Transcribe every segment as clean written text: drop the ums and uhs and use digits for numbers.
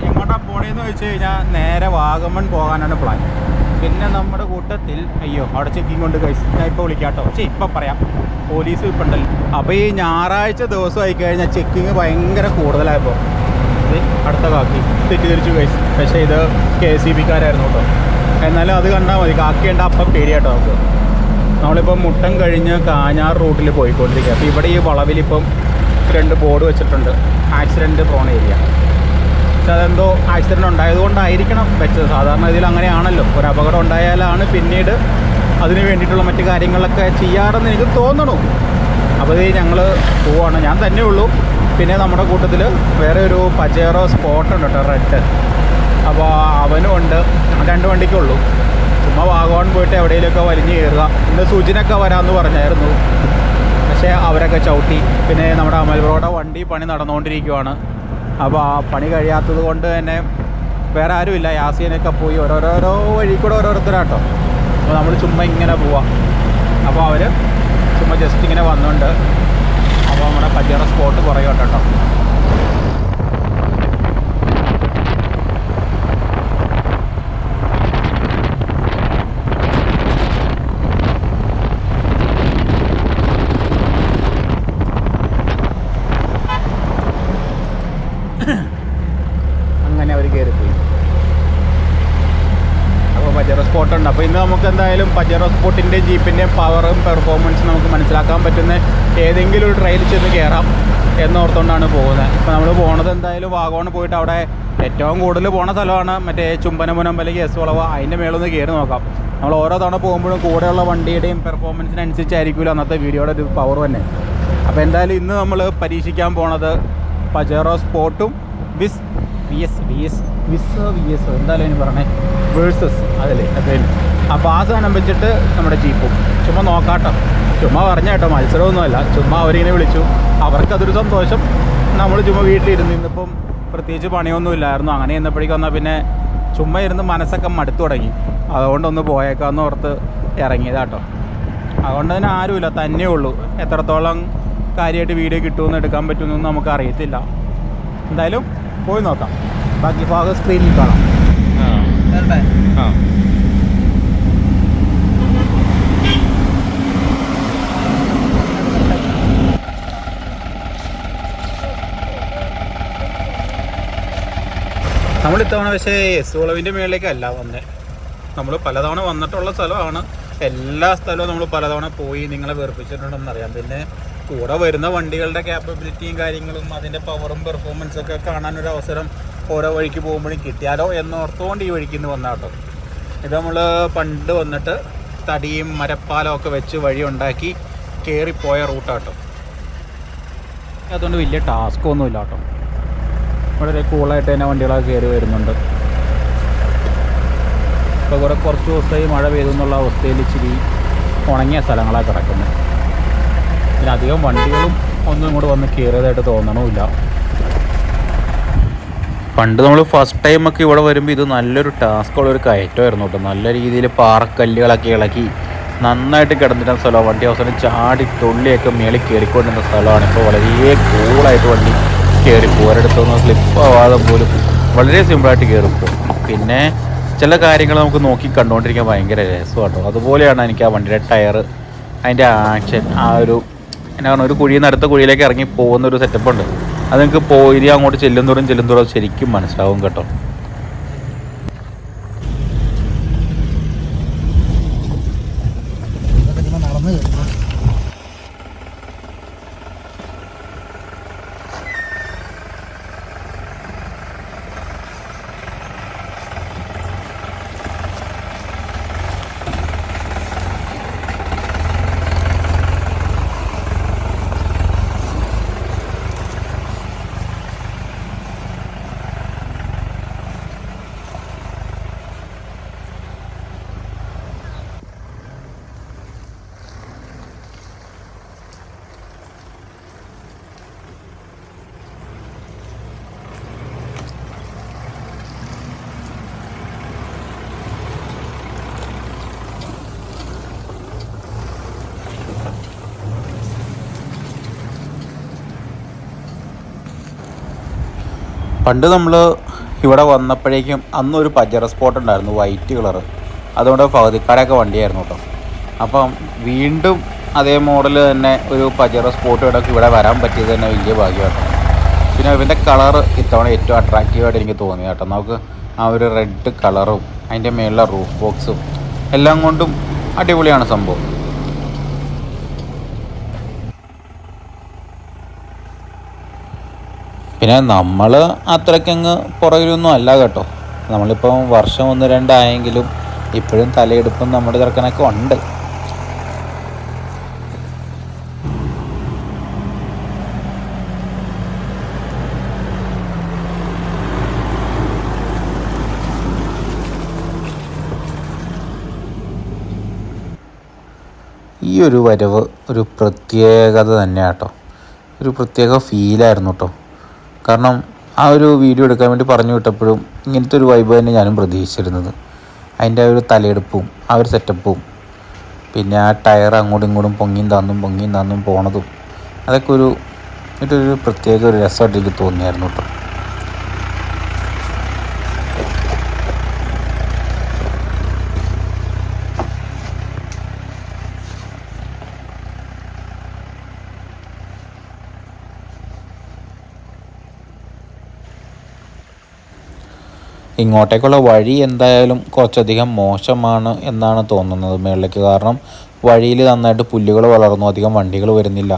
എങ്ങോട്ടാ പോണേന്ന് വെച്ച് കഴിഞ്ഞാൽ നേരെ വാഗമൺ പോകാനാണ് പ്ലാൻ. പിന്നെ നമ്മുടെ കൂട്ടത്തിൽ അയ്യോ അവിടെ ചെക്കിങ് കൊണ്ട് കഴിച്ച് ഞാൻ ഇപ്പോൾ വിളിക്കാം കേട്ടോ. പക്ഷേ ഇപ്പം പറയാം, പോലീസ് ഇപ്പം ഉണ്ടല്ലോ. അപ്പോൾ ഈ ഞായറാഴ്ച ദിവസമായി കഴിഞ്ഞാൽ ചെക്കിങ് ഭയങ്കര കൂടുതലായപ്പോൾ അടുത്ത കാക്കി തെറ്റിദ്ധരിച്ചു കഴിച്ചു. പക്ഷേ ഇത് KCBക്കാരായിരുന്നു കേട്ടോ. എന്നാലും അത് കണ്ടാൽ മതി, കാക്കിയുണ്ട അപ്പം പേടിയാട്ടോ നമുക്ക്. നമ്മളിപ്പം മുട്ടം കഴിഞ്ഞ് കാഞ്ഞാർ റൂട്ടിൽ പോയിക്കൊണ്ടിരിക്കുക. അപ്പോൾ ഇവിടെ ഈ വളവിലിപ്പം 2 ബോർഡ് വെച്ചിട്ടുണ്ട്, ആക്സിഡൻറ്റ് പ്രോൺ ഏരിയ. പക്ഷെ അതെന്തോ ആക്സിഡൻറ്റ് ഉണ്ടായതുകൊണ്ടായിരിക്കണം വെച്ചത്. സാധാരണ ഇതിൽ അങ്ങനെയാണല്ലോ, ഒരു അപകടം ഉണ്ടായാലാണ് പിന്നീട് അതിന് വേണ്ടിയിട്ടുള്ള മറ്റു കാര്യങ്ങളൊക്കെ ചെയ്യാറെന്ന് എനിക്ക് തോന്നണു. അപ്പോൾ ഇത് ഞങ്ങൾ പോവാണ്, ഞാൻ തന്നെ ഉള്ളൂ. പിന്നെ നമ്മുടെ കൂട്ടത്തിൽ വേറെ ഒരു പജേറോ സ്പോട്ട് ഉണ്ട് കേട്ടോ, റെഡ്. അപ്പോൾ അവനും ഉണ്ട്, 2 വണ്ടിക്കുള്ളൂ. ചുമ്മാ വാഗമൺ പോയിട്ട് എവിടെയെങ്കിലുമൊക്കെ വലിഞ്ഞ് കയറുക. ഇന്ന് സുജിനൊക്കെ വരാമെന്ന് പറഞ്ഞായിരുന്നു, പക്ഷേ അവരൊക്കെ ചവിട്ടി. പിന്നെ നമ്മുടെ അമൽബ്രോയുടെ വണ്ടി പണി നടന്നുകൊണ്ടിരിക്കുവാണ്. അപ്പോൾ ആ പണി കഴിയാത്തത് കൊണ്ട് തന്നെ വേറെ ആരുമില്ല, യാസീനൊക്കെ പോയി ഓരോരോ വഴി കൂടെ ഓരോരുത്തരാട്ടോ. അപ്പോൾ നമ്മൾ ചുമ്മാ ഇങ്ങനെ പോവാം. അപ്പോൾ അവർ ചുമ്മാ ജസ്റ്റ് ഇങ്ങനെ വന്നുകൊണ്ട് അപ്പോൾ നമ്മുടെ പജേറോ സ്പോട്ട് കുറയുണ്ട് കേട്ടോ. അങ്ങനെ അവർ കയറിപ്പോയി. അപ്പോൾ പജേറോ സ്പോട്ടുണ്ട്. അപ്പോൾ ഇന്ന് നമുക്ക് എന്തായാലും പജേറോ സ്പോട്ടിൻ്റെയും ജീപ്പിൻ്റെയും പവറും പെർഫോമൻസും നമുക്ക് മനസ്സിലാക്കാൻ പറ്റുന്ന ഏതെങ്കിലും ഒരു ട്രെയിൽ ചെന്ന് കയറാം എന്നോർത്തുകൊണ്ടാണ് പോകുന്നത്. ഇപ്പോൾ നമ്മൾ പോണത് എന്തായാലും വാഗമൺ പോയിട്ട് അവിടെ ഏറ്റവും കൂടുതൽ പോണ സ്ഥലമാണ് മറ്റേ ചുംബനമുനം അല്ലെങ്കിൽ എസ് വളവ്. അതിൻ്റെ മേളൊന്ന് കയറി നോക്കാം. നമ്മൾ ഓരോ തവണ പോകുമ്പോഴും കൂടെയുള്ള വണ്ടിയുടെയും പെർഫോമൻസിനനുസരിച്ചായിരിക്കുമല്ലോ അന്നത്തെ വീഡിയോയുടെ ഒരു പവർ തന്നെ. അപ്പോൾ എന്തായാലും ഇന്ന് നമ്മൾ പരീക്ഷിക്കാൻ പോണത് പജേറോ സ്പോട്ടും വിസ് എന്തായാലും അതിന് പറഞ്ഞേ വേഴ്സസ് അതല്ലേ അതേലും. അപ്പോൾ ആ സാധനം വെച്ചിട്ട് നമ്മുടെ ജീപ്പും ചുമ്മാ നോക്കാട്ടോ. ചുമ്മാ പറഞ്ഞ കേട്ടോ, മത്സരമൊന്നുമല്ല, ചുമ്മാ അവരിങ്ങനെ വിളിച്ചു, അവർക്കതൊരു സന്തോഷം. നമ്മൾ ചുമ്മാ വീട്ടിലിരുന്ന് ഇന്നിപ്പം പ്രത്യേകിച്ച് പണിയൊന്നുമില്ലായിരുന്നു. അങ്ങനെ ഇന്നപ്പോഴേക്കും വന്നാൽ പിന്നെ ചുമ്മാ ഇരുന്ന് മനസ്സൊക്കെ മടുത്തു തുടങ്ങി. അതുകൊണ്ടൊന്ന് പോയേക്കാമെന്ന് ഓർത്ത് ഇറങ്ങിയതാട്ടോ. അതുകൊണ്ട് തന്നെ ആരുമില്ല, തന്നെ ഉള്ളൂ. എത്രത്തോളം കാര്യമായിട്ട് വീഡിയോ കിട്ടുമെന്ന് എടുക്കാൻ പറ്റുമെന്നൊന്നും നമുക്ക് അറിയത്തില്ല. എന്തായാലും പോയി നോക്കാം. ബാക്കി ഭാഗം സ്ക്രീനിൽ കാണാം. നമ്മൾ ഇത്തവണ പക്ഷേ എസ് വളവിൻ്റെ മുകളിലേക്കല്ല വന്നത്. നമ്മൾ പലതവണ വന്നിട്ടുള്ള സ്ഥലമാണ്. എല്ലാ സ്ഥലവും നമ്മൾ പലതവണ പോയി നിങ്ങളെ വെറുപ്പിച്ചിട്ടുണ്ടെന്നറിയാം. പിന്നെ കൂടെ വരുന്ന വണ്ടികളുടെ ക്യാപ്പബിലിറ്റിയും കാര്യങ്ങളും അതിൻ്റെ പവറും പെർഫോമൻസൊക്കെ കാണാനൊരു അവസരം ഓരോ വഴിക്ക് പോകുമ്പോഴും കിട്ടിയാലോ എന്നോർത്തുകൊണ്ട് ഈ വഴിക്ക് ഇന്ന് വന്നാട്ടോ. ഇത് നമ്മൾ പണ്ട് വന്നിട്ട് തടിയും മരപ്പാലമൊക്കെ വെച്ച് വഴി ഉണ്ടാക്കി കയറിപ്പോയ റൂട്ടാട്ടോ. അതുകൊണ്ട് വലിയ ടാസ്ക്കൊന്നുമില്ല കേട്ടോ. വളരെ കൂളായിട്ട് തന്നെ വണ്ടികളൊക്കെ കയറി വരുന്നുണ്ട്. ഇപ്പോൾ കുറച്ച് ദിവസമായി മഴ പെയ്തെന്നുള്ള അവസ്ഥയിൽ ഇച്ചിരി ഉണങ്ങിയ സ്ഥലങ്ങളാണ് കിടക്കുന്നത്. പിന്നെ അധികം വണ്ടികളും ഒന്നും ഇങ്ങോട്ട് വന്ന് കയറിയതായിട്ട് തോന്നണമില്ല. പണ്ട് നമ്മൾ ഫസ്റ്റ് ടൈമൊക്കെ ഇവിടെ വരുമ്പോൾ ഇത് നല്ലൊരു ടാസ്ക്കുള്ളൊരു കയറ്റമായിരുന്നു കേട്ടോ. നല്ല രീതിയിൽ പാറക്കല്ലുകളൊക്കെ ഇളക്കി നന്നായിട്ട് കിടന്നിരുന്ന സ്ഥലമാണ്. വണ്ടി അവസാനം ചാടി തുള്ളിയൊക്കെ മേളിൽ കയറിക്കൊണ്ടിരുന്ന സ്ഥലമാണ്. ഇപ്പോൾ വളരെ കൂളായിട്ട് വണ്ടി കയറിപ്പോൾ ഒരിടത്തൊന്നും സ്ലിപ്പ് ആവാതെ പോലും വളരെ സിമ്പിളായിട്ട് കയറിപ്പോൾ. പിന്നെ ചില കാര്യങ്ങൾ നമുക്ക് നോക്കി കണ്ടുകൊണ്ടിരിക്കാൻ ഭയങ്കര രസമാട്ടോ. അതുപോലെയാണ് എനിക്ക് ആ വണ്ടിയുടെ ടയർ, അതിൻ്റെ ആക്ഷൻ, ആ ഒരു എന്നാ പറഞ്ഞാൽ ഒരു കുഴിയിൽ നിന്ന് അടുത്ത കുഴിയിലേക്ക് ഇറങ്ങി പോകുന്നൊരു സെറ്റപ്പുണ്ട്. അത് നിങ്ങൾക്ക് പോയി അങ്ങോട്ട് ചെല്ലുന്തോറും ശരിക്കും മനസ്സിലാവും കേട്ടോ. പണ്ട് നമ്മൾ ഇവിടെ വന്നപ്പോഴേക്കും അന്നൊരു പജറ സ്പോട്ട് ഉണ്ടായിരുന്നു വൈറ്റ് കളറ്, അതുകൊണ്ട് പകുതിക്കാരൊക്കെ വണ്ടിയായിരുന്നു കേട്ടോ. അപ്പം വീണ്ടും അതേ മോഡൽ തന്നെ ഒരു പജറ സ്പോട്ട് ഇവിടെ വരാൻ പറ്റിയത് തന്നെ വലിയ ഭാഗ്യമാട്ടോ. പിന്നെ ഇതിൻ്റെ കളറ് ഇത്തവണ ഏറ്റവും അട്രാക്റ്റീവായിട്ട് എനിക്ക് തോന്നി കേട്ടോ. നമുക്ക് ആ ഒരു റെഡ് കളറും അതിൻ്റെ മേളിലെ റൂഫ് ബോക്സും എല്ലാം കൊണ്ടും അടിപൊളിയാണ് സംഭവം. പിന്നെ നമ്മൾ അത്രയ്ക്കങ്ങ് പുറകിലൊന്നും അല്ല കേട്ടോ. നമ്മളിപ്പം വർഷം 1-2 ആയെങ്കിലും ഇപ്പോഴും തലയെടുപ്പും നമ്മുടെ ചെറുക്കനൊക്കെ ഉണ്ട്. ഈ ഒരു വരവ് ഒരു പ്രത്യേകത തന്നെയാണ് കേട്ടോ. ഒരു പ്രത്യേക ഫീലായിരുന്നു കേട്ടോ. കാരണം ആ ഒരു വീഡിയോ എടുക്കാൻ വേണ്ടി പറഞ്ഞു വിട്ടപ്പോഴും ഇങ്ങനത്തെ ഒരു വൈബ് തന്നെ ഞാനും പ്രതീക്ഷിച്ചിരുന്നത്. അതിൻ്റെ ഒരു തലയെടുപ്പും ആ ഒരു സെറ്റപ്പും പിന്നെ ആ ടയർ അങ്ങോട്ടും ഇങ്ങോട്ടും പൊങ്ങിയും താന്നും പോണതും അതൊക്കെ ഒരു പ്രത്യേക ഒരു രസമായിട്ട് എനിക്ക് തോന്നിയായിരുന്നു കേട്ടോ. ഇങ്ങോട്ടേക്കുള്ള വഴി എന്തായാലും കുറച്ചധികം മോശമാണ് എന്നാണ് തോന്നുന്നത് മേളിലേക്ക്. കാരണം വഴിയിൽ നന്നായിട്ട് പുല്ലുകൾ വളർന്നു, അധികം വണ്ടികൾ വരുന്നില്ല.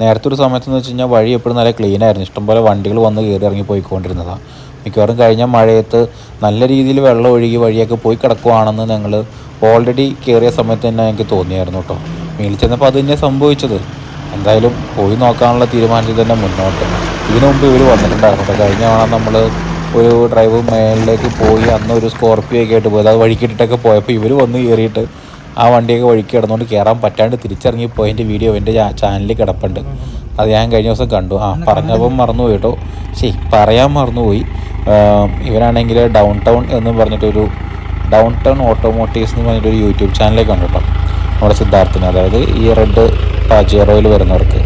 നേരത്തെ ഒരു സമയത്തെന്ന് വെച്ച് കഴിഞ്ഞാൽ വഴി എപ്പോഴും നല്ല ക്ലീൻ ആയിരുന്നു, ഇഷ്ടംപോലെ വണ്ടികൾ വന്ന് കയറി ഇറങ്ങി പോയിക്കൊണ്ടിരുന്നതാണ്. മിക്കവാറും കഴിഞ്ഞ മഴയത്ത് നല്ല രീതിയിൽ വെള്ളം ഒഴുകി വഴിയൊക്കെ പോയി കിടക്കുവാണെന്ന് ഞങ്ങൾ ഓൾറെഡി കയറിയ സമയത്ത് തന്നെ എനിക്ക് തോന്നിയായിരുന്നു കേട്ടോ. മേളിൽ ചെന്നപ്പോൾ അത് തന്നെ സംഭവിച്ചത്. എന്തായാലും പോയി നോക്കാനുള്ള തീരുമാനത്തിൽ തന്നെ മുന്നോട്ട്. ഇതിനു മുമ്പ് ഇവർ വന്നിട്ടുണ്ടായിരുന്നു കേട്ടോ. കഴിഞ്ഞ തവണ നമ്മൾ ഒരു ഡ്രൈവ് മേളിലേക്ക് പോയി അന്ന് ഒരു സ്കോർപ്പിയോ ഒക്കെ ആയിട്ട് പോയത്, അത് വഴിക്കിട്ടിട്ടൊക്കെ പോയപ്പോൾ ഇവർ വന്ന് കയറിയിട്ട് ആ വണ്ടിയൊക്കെ വഴിക്ക് കിടന്നുകൊണ്ട് കയറാൻ പറ്റാണ്ട് തിരിച്ചിറങ്ങി പോയതിൻ്റെ വീഡിയോ എൻ്റെ ചാനലിൽ കിടപ്പുണ്ട്. അത് ഞാൻ കഴിഞ്ഞ ദിവസം കണ്ടു. പറഞ്ഞപ്പം മറന്നുപോയി കേട്ടോ. പറയാൻ മറന്നുപോയി. ഇവരാണെങ്കിൽ ഡൗൺ ടൗൺ എന്ന് പറഞ്ഞിട്ടൊരു ഡൗൺ ടൗൺ ഓട്ടോമോട്ടീവ്സ് എന്ന് പറഞ്ഞിട്ടൊരു യൂട്യൂബ് ചാനലിലേക്ക് കണ്ടു കേട്ടോ. നമ്മുടെ സിദ്ധാർത്ഥിന്, അതായത് ഈ റെഡ് പാജേറോയിൽ വരുന്നവർക്ക്.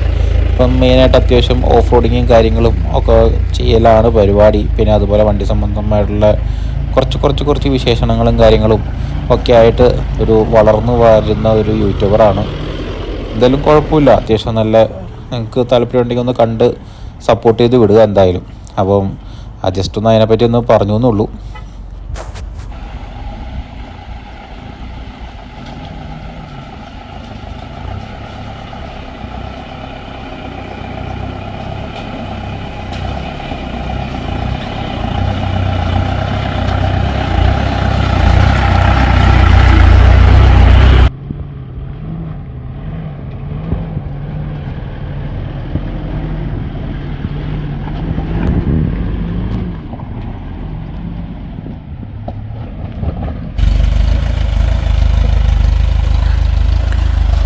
ഇപ്പം മെയിനായിട്ട് അത്യാവശ്യം ഓഫ് റോഡിങ്ങും കാര്യങ്ങളും ഒക്കെ ചെയ്യലാണ് പരിപാടി. പിന്നെ അതുപോലെ വണ്ടി സംബന്ധമായിട്ടുള്ള കുറച്ച് വിശേഷണങ്ങളും കാര്യങ്ങളും ഒക്കെ ആയിട്ട് ഒരു വളർന്നു വരുന്ന ഒരു യൂട്യൂബറാണ്. എന്തായാലും കുഴപ്പമില്ല, അത്യാവശ്യം നല്ല നിങ്ങൾക്ക് താല്പര്യം ഉണ്ടെങ്കിൽ ഒന്ന് കണ്ട് സപ്പോർട്ട് ചെയ്ത് വിടുക എന്തായാലും. അപ്പം ജസ്റ്റ് ഒന്ന് അതിനെപ്പറ്റി ഒന്ന് പറഞ്ഞു എന്നുള്ളൂ.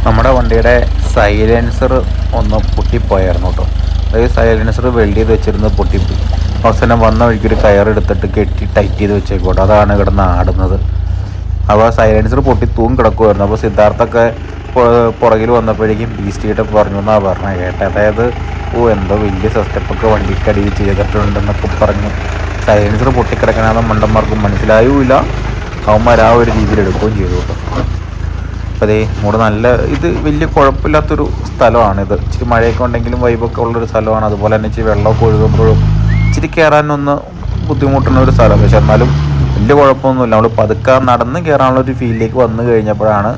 നമ്മുടെ വണ്ടിയുടെ സൈലൻസർ ഒന്ന് പൊട്ടിപ്പോയായിരുന്നു കേട്ടോ. അതായത് സൈലൻസർ വെൽഡ് ചെയ്ത് വെച്ചിരുന്നത് പൊട്ടിപ്പോയി. അവസാനം വന്ന വഴിക്കൊരു കയറെടുത്തിട്ട് കെട്ടി ടൈറ്റ് ചെയ്ത് വെച്ചേക്കോട്ടെ, അതാണ് കിടന്ന് ആടുന്നത്. അപ്പോൾ സൈലൻസർ പൊട്ടി കിടക്കുമായിരുന്നു. അപ്പോൾ സിദ്ധാർത്ഥൊക്കെ പുറകിൽ വന്നപ്പോഴേക്കും ബീസ്റ്റിയിട്ട് പറഞ്ഞു എന്നാണ് പറഞ്ഞത് കേട്ടെ. അതായത് എന്തോ വലിയ സ്റ്റെപ്പൊക്കെ വണ്ടിക്കടിയിൽ ചെയ്തിട്ടുണ്ടെന്നൊക്കെ പറഞ്ഞ് സൈലൻസർ പൊട്ടിക്കിടക്കണമെന്ന് മണ്ടന്മാർക്കും മനസ്സിലായൂല. അവന്മാർ ആ ഒരു രീതിയിൽ എടുക്കുകയും ചെയ്തു കേട്ടോ. അപ്പോൾ അതേ ഇവിടെ നല്ല ഇത് വലിയ കുഴപ്പമില്ലാത്തൊരു സ്ഥലമാണിത്. ഇച്ചിരി മഴയൊക്കെ ഉണ്ടെങ്കിലും വൈബൊക്കെ ഉള്ളൊരു സ്ഥലമാണ്. അതുപോലെ തന്നെ ഇച്ചിരി വെള്ളമൊക്കെ ഒഴുകുമ്പോഴും ഇച്ചിരി കയറാനൊന്ന് ബുദ്ധിമുട്ടുന്ന ഒരു സ്ഥലം. പക്ഷെ എന്നാലും വലിയ കുഴപ്പമൊന്നുമില്ല. നമ്മൾ പതുക്കെ നടന്ന് കയറാനുള്ളൊരു ഫീലിലേക്ക് വന്നു കഴിഞ്ഞപ്പോഴാണ്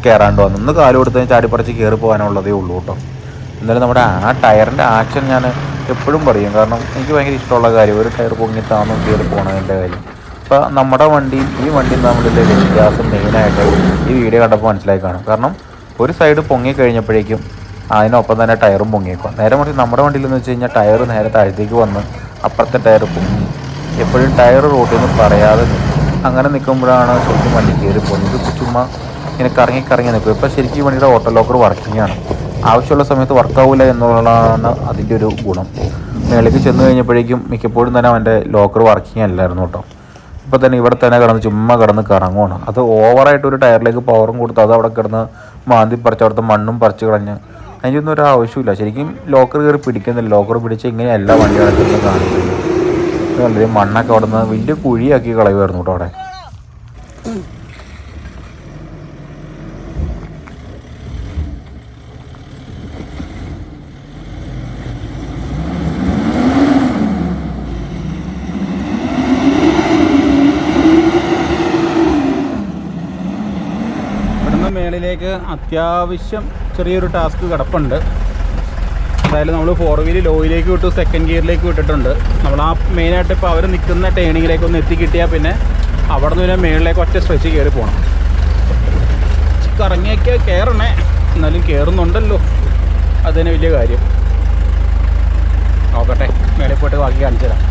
കയറാണ്ട് വന്നത്. ഒന്ന് കാല് കൊടുത്തതിന് ചാടിപ്പറിച്ച് കയറി പോകാനുള്ളതേ ഉള്ളൂ കേട്ടോ. എന്നാലും നമ്മുടെ ആ ടയറിൻ്റെ ആക്ഷൻ ഞാൻ എപ്പോഴും പറയും. കാരണം എനിക്ക് ഭയങ്കര ഇഷ്ടമുള്ള കാര്യം ഒരു ടയർ പൊങ്ങിത്താന്നും കയറി പോകണതിൻ്റെ കാര്യം. അപ്പോൾ നമ്മുടെ വണ്ടിയും ഈ വണ്ടിയും തമ്മിലുള്ള വ്യത്യാസം മെയിനായിട്ട് ഈ വീഡിയോ കണ്ടപ്പോൾ മനസ്സിലായി കാണും. കാരണം ഒരു സൈഡ് പൊങ്ങിക്കഴിഞ്ഞപ്പോഴേക്കും അതിനൊപ്പം തന്നെ ടയറും പൊങ്ങിയേക്കും. നേരെ മറിച്ച് നമ്മുടെ വണ്ടിയിലെന്ന് വെച്ച് കഴിഞ്ഞാൽ ടയർ നേരെ താഴത്തേക്ക് വന്ന് അപ്പുറത്തെ ടയർ പൊങ്ങി. എപ്പോഴും ടയർ റോട്ടിൽ നിന്ന് പറയാതെ അങ്ങനെ നിൽക്കുമ്പോഴാണ് ശരിക്കും വണ്ടി കയറി പോകുന്നത്. ഇത് ചുമ്മാ ഇങ്ങനെ കറങ്ങി നിൽക്കും. ഇപ്പോൾ ശരിക്കും ഈ വണ്ടിയുടെ ഓട്ടോ ലോക്കർ വർക്കിംഗ് ആണ്. ആവശ്യമുള്ള സമയത്ത് വർക്കാവില്ല എന്നുള്ളതാണ് അതിൻ്റെ ഒരു ഗുണം. മേളിലേക്ക് ചെന്ന് കഴിഞ്ഞപ്പോഴേക്കും മിക്കപ്പോഴും തന്നെ അവൻ്റെ ലോക്കർ വർക്കിംഗ് അല്ലായിരുന്നു കേട്ടോ. ഇപ്പോൾ തന്നെ ഇവിടെ തന്നെ ചുമ്മാ കിടന്ന് കറങ്ങുവാണ്. അത് ഓവറായിട്ട് ഒരു ടയറിലേക്ക് പവറും കൊടുത്ത് അത് അവിടെ കിടന്ന് മാന്തി പറിച്ച് അവിടുത്തെ മണ്ണും പറിച്ച് കളഞ്ഞ് അതിനൊന്നും ഒരു ആവശ്യമില്ല. ശരിക്കും ലോക്കർ കയറി പിടിക്കുന്നില്ല. ലോക്കർ പിടിച്ച് ഇങ്ങനെ എല്ലാ വണ്ടികളും കാണിക്കുന്നത്. വളരെ മണ്ണൊക്കെ അവിടെ നിന്ന് വലിയ കുഴിയാക്കി കളയുമായിരുന്നു കേട്ടോ അവിടെ. മേളിലേക്ക് അത്യാവശ്യം ചെറിയൊരു ടാസ്ക് കിടപ്പുണ്ട്. അതായത് നമ്മൾ 4 വീല് ലോയിലേക്ക് വിട്ടു, സെക്കൻഡ് ഗിയറിലേക്ക് വിട്ടിട്ടുണ്ട്. നമ്മൾ ആ മെയിനായിട്ട് ഇപ്പോൾ അവർ നിൽക്കുന്ന ടേണിങ്ങിലേക്ക് ഒന്ന് എത്തിക്കിട്ടിയാൽ പിന്നെ അവിടെ നിന്ന് പിന്നെ മേളിലേക്ക് ഒറ്റ സ്ട്രെച്ച് കയറി പോകണം. കറങ്ങിയൊക്കെ കയറണേ, എന്നാലും കയറുന്നുണ്ടല്ലോ, അതിന് വലിയ കാര്യം. നോക്കട്ടെ, മേളിൽ പോയിട്ട് ബാക്കി കാണിച്ചു തരാം.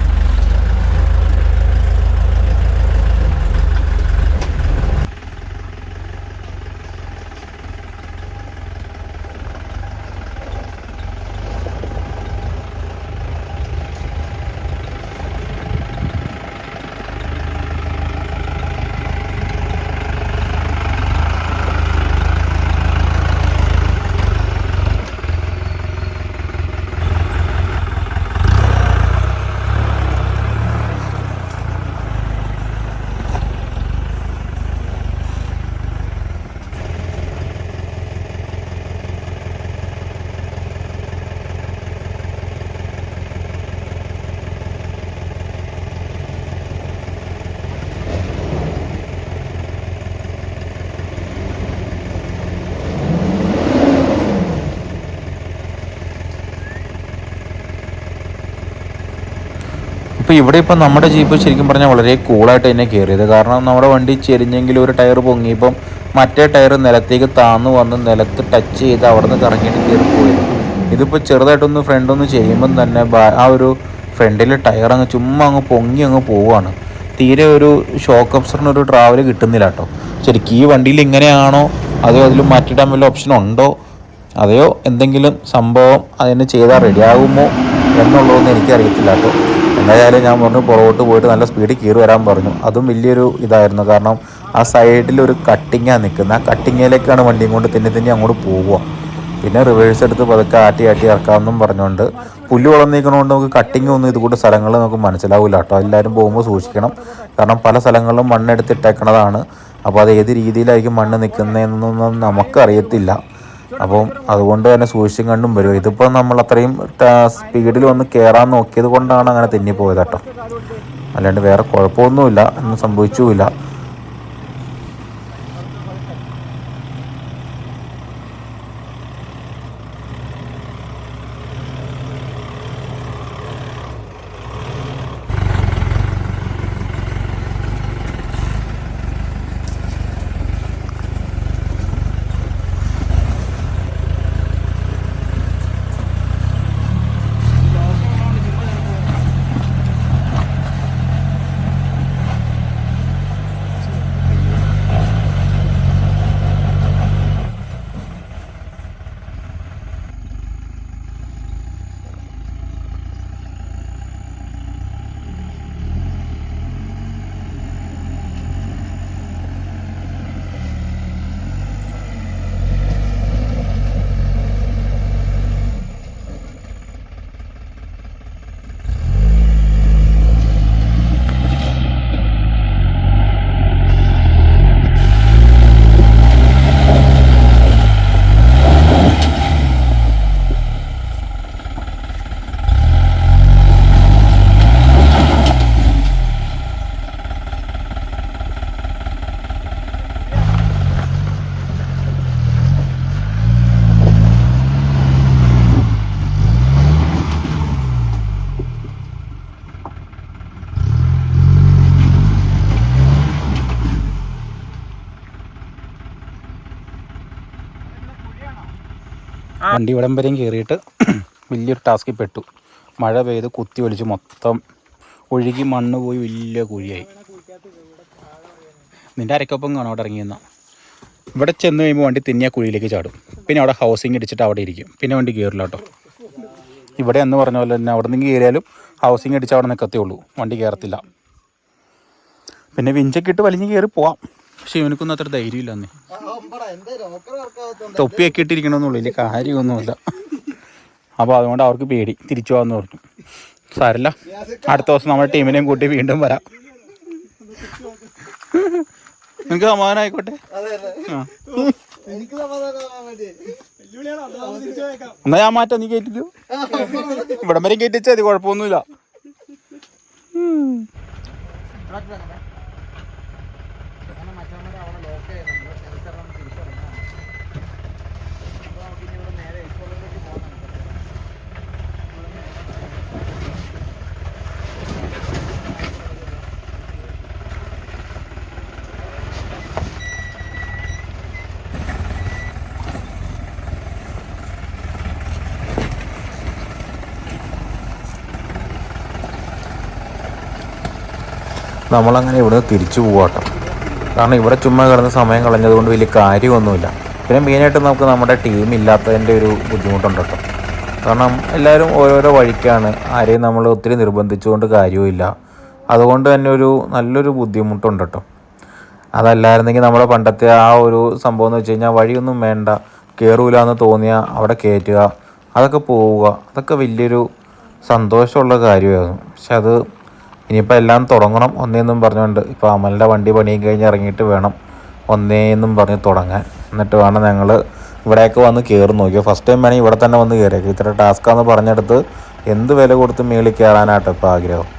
ഇപ്പോൾ ഇവിടെ ഇപ്പം നമ്മുടെ ജീപ്പ് ശരിക്കും പറഞ്ഞാൽ വളരെ കൂളായിട്ട് തന്നെ കയറിയത്. കാരണം നമ്മുടെ വണ്ടി ചെരിഞ്ഞെങ്കിൽ ഒരു ടയർ പൊങ്ങിയപ്പം മറ്റേ ടയർ നിലത്തേക്ക് താന്നു വന്ന് നിലത്ത് ടച്ച് ചെയ്ത് അവിടെ നിന്ന് കറങ്ങിയിട്ട് കയറി പോയത്. ഇതിപ്പോൾ ചെറുതായിട്ടൊന്ന് ഫ്രണ്ടൊന്ന് ചെയ്യുമ്പം തന്നെ ആ ഒരു ഫ്രണ്ടിലെ ടയർ അങ്ങ് ചുമ്മാ അങ്ങ് പൊങ്ങി അങ്ങ് പോവുകയാണ്. തീരെ ഒരു ഷോക്ക് അബ്സറിനൊരു ട്രാവൽ കിട്ടുന്നില്ല കേട്ടോ. ശരിക്കും ഈ വണ്ടിയിൽ ഇങ്ങനെയാണോ അതോ അതിൽ മാറ്റിയിടാൻ വല്ല ഓപ്ഷൻ ഉണ്ടോ, അതെയോ എന്തെങ്കിലും സംഭവം അതിന് ചെയ്താൽ റെഡിയാകുമോ എന്നുള്ളതൊന്നും എനിക്കറിയത്തില്ല കേട്ടോ. എന്തായാലും ഞാൻ പറഞ്ഞു പുറകോട്ട് പോയിട്ട് നല്ല സ്പീഡിൽ കയറി വരാൻ പറഞ്ഞു. അതും വലിയൊരു ഇതായിരുന്നു. കാരണം ആ സൈഡിലൊരു കട്ടിങ്ങാണ് നിൽക്കുന്നത്. ആ കട്ടിങ്ങിലേക്കാണ് വണ്ടിയും കൊണ്ട് തന്നെ അങ്ങോട്ട് പോവുക. പിന്നെ റിവേഴ്സ് എടുത്ത് പതുക്കെ ആട്ടി ഇറക്കാമെന്നും പറഞ്ഞുകൊണ്ട് പുല്ല് വളർന്നിരിക്കണോണ്ട് നമുക്ക് കട്ടിങ് ഒന്നും ഇതുകൂട്ട് സ്ഥലങ്ങളിൽ നമുക്ക് മനസ്സിലാവില്ല കേട്ടോ. എല്ലാവരും പോകുമ്പോൾ സൂക്ഷിക്കണം. കാരണം പല സ്ഥലങ്ങളിലും മണ്ണെടുത്തിട്ടേക്കണതാണ്. അപ്പോൾ അത് ഏത് രീതിയിലായിരിക്കും മണ്ണ് നിൽക്കുന്നതെന്നൊന്നും നമുക്കറിയത്തില്ല. അപ്പം അതുകൊണ്ട് തന്നെ സൂക്ഷിച്ചും കണ്ടും വരും. ഇതിപ്പോൾ നമ്മൾ അത്രയും സ്പീഡിൽ വന്ന് കയറാൻ നോക്കിയത് കൊണ്ടാണ് അങ്ങനെ തെന്നിപ്പോയത് കേട്ടോ. അല്ലാണ്ട് വേറെ കുഴപ്പമൊന്നുമില്ല, ഒന്നും സംഭവിച്ചുമില്ല. വണ്ടി ഇവിടം വരെയും കയറിയിട്ട് വലിയൊരു ടാസ്കിൽ പെട്ടു. മഴ പെയ്ത് കുത്തി ഒലിച്ച് മൊത്തം ഒഴുകി മണ്ണ് പോയി വലിയ കുഴിയായി. നിൻ്റെ അരക്കൊപ്പം കാണും അവിടെ ഇറങ്ങിയെന്ന. ഇവിടെ ചെന്ന് കഴിയുമ്പോൾ വണ്ടി തിന്നിയ കുഴിയിലേക്ക് ചാടും. പിന്നെ അവിടെ ഹൗസിങ് അടിച്ചിട്ട് അവിടെ ഇരിക്കും. പിന്നെ വണ്ടി കയറില്ല കേട്ടോ. ഇവിടെ എന്ന് പറഞ്ഞ പോലെ തന്നെ അവിടെ നിന്ന് കയറിയാലും ഹൗസിങ് അടിച്ച് അവിടെ നിൽക്കത്തേ ഉള്ളൂ, വണ്ടി കയറത്തില്ല. പിന്നെ വിഞ്ചൊക്കെ ഇട്ട് വലിഞ്ഞ് കയറി പോവാം. പക്ഷെ ഇവനക്കൊന്നും അത്ര ധൈര്യമില്ല. അന്നേ തൊപ്പിയൊക്കെ ഇട്ടിരിക്കണമെന്നുള്ളൂ, വലിയ കാര്യമൊന്നുമില്ല. അപ്പോൾ അതുകൊണ്ട് അവർക്ക് പേടി, തിരിച്ചു പോകാമെന്ന് പറഞ്ഞു. സാരല്ല, അടുത്ത ദിവസം നമ്മുടെ ടീമിനെയും കൂട്ടി വീണ്ടും വരാം. നിനക്ക് സമാധാനമായിക്കോട്ടെ. എന്നാ ഞാൻ മാറ്റാം, നീ കയറ്റിക്കോ. ഇവിടം വരെയും കയറ്റിച്ചാൽ മതി, കുഴപ്പമൊന്നുമില്ല. നമ്മളങ്ങനെ ഇവിടെ തിരിച്ചു പോവാട്ടോ. കാരണം ഇവിടെ ചുമ്മാ കിടന്ന് സമയം കളഞ്ഞതുകൊണ്ട് വലിയ കാര്യമൊന്നുമില്ല. പിന്നെ മെയിനായിട്ട് നമുക്ക് നമ്മുടെ ടീം ഇല്ലാത്തതിൻ്റെ ഒരു ബുദ്ധിമുട്ടുണ്ട് കേട്ടോ. കാരണം എല്ലാവരും ഓരോരോ വഴിക്കാണ്, ആരെയും നമ്മൾ ഒത്തിരി നിർബന്ധിച്ചുകൊണ്ട് കാര്യവുമില്ല. അതുകൊണ്ട് തന്നെ ഒരു നല്ലൊരു ബുദ്ധിമുട്ടുണ്ട് കേട്ടോ. അതല്ലായിരുന്നെങ്കിൽ നമ്മുടെ പണ്ടത്തെ ആ ഒരു സംഭവം എന്ന് വെച്ച് കഴിഞ്ഞാൽ വഴിയൊന്നും വേണ്ട, കയറൂല എന്ന് തോന്നിയാൽ അവിടെ കയറ്റുക, അതൊക്കെ പോവുക, അതൊക്കെ വലിയൊരു സന്തോഷമുള്ള കാര്യമായിരുന്നു. പക്ഷെ അത് ഇനിയിപ്പോൾ എല്ലാം തുടങ്ങണം ഒന്നേന്നും പറഞ്ഞുകൊണ്ട്. ഇപ്പോൾ അമലിൻ്റെ വണ്ടി പണിയും കഴിഞ്ഞ് ഇറങ്ങിയിട്ട് വേണം ഒന്നേന്നും പറഞ്ഞ് തുടങ്ങാൻ. എന്നിട്ട് വേണം ഞങ്ങൾ ഇവിടെയൊക്കെ വന്ന് കയറി നോക്കിയോ. ഫസ്റ്റ് ടൈം വേണമെങ്കിൽ ഇവിടെ തന്നെ വന്ന് കയറിയേക്കും. ഇത്ര ടാസ്ക്കാന്ന് പറഞ്ഞെടുത്ത് എന്ത് വില കൊടുത്ത് മേളിൽ കയറാനാട്ടോ ഇപ്പോൾ ആഗ്രഹം.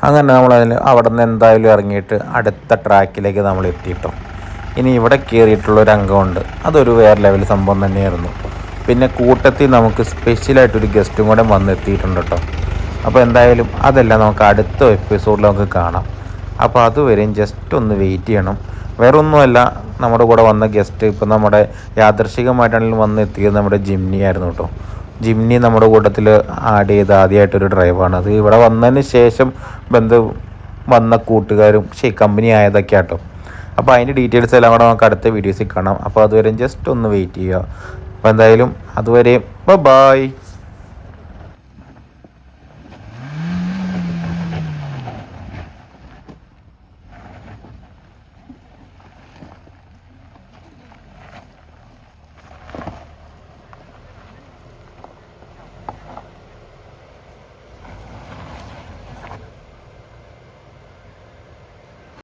അങ്ങനെ നമ്മളതിൽ അവിടെ നിന്ന് എന്തായാലും ഇറങ്ങിയിട്ട് അടുത്ത ട്രാക്കിലേക്ക് നമ്മൾ എത്തിയിട്ടോ. ഇനി ഇവിടെ കയറിയിട്ടുള്ളൊരു അംഗമുണ്ട്, അതൊരു വേറെ ലെവൽ സംഭവം തന്നെയായിരുന്നു. പിന്നെ കൂട്ടത്തിൽ നമുക്ക് സ്പെഷ്യലായിട്ടൊരു ഗസ്റ്റും കൂടെ വന്നെത്തിയിട്ടുണ്ട് കേട്ടോ. അപ്പോൾ എന്തായാലും അതെല്ലാം നമുക്ക് അടുത്ത എപ്പിസോഡിൽ നമുക്ക് കാണാം. അപ്പോൾ അതുവരെയും ജസ്റ്റ് ഒന്ന് വെയിറ്റ് ചെയ്യണം. വേറെ ഒന്നുമല്ല, നമ്മുടെ കൂടെ വന്ന ഗസ്റ്റ് ഇപ്പോൾ നമ്മുടെ യാദൃശികമായിട്ടാണെങ്കിലും വന്ന് എത്തിയത് നമ്മുടെ ജിംനി ആയിരുന്നു കേട്ടോ. ജിംനി നമ്മുടെ കൂട്ടത്തിൽ ആഡ് ചെയ്ത ആദ്യമായിട്ടൊരു ഡ്രൈവാണ്. അത് ഇവിടെ വന്നതിന് ശേഷം വന്ന കൂട്ടുകാരും കമ്പനി ആയതൊക്കെ ആട്ടോ. അപ്പോൾ അതിൻ്റെ ഡീറ്റെയിൽസ് എല്ലാം കൂടെ നമുക്ക് അടുത്ത വീഡിയോസിൽ കാണാം. അപ്പോൾ അതുവരെ ജസ്റ്റ് ഒന്ന് വെയിറ്റ് ചെയ്യുക. അപ്പോൾ എന്തായാലും അതുവരെ ബൈ.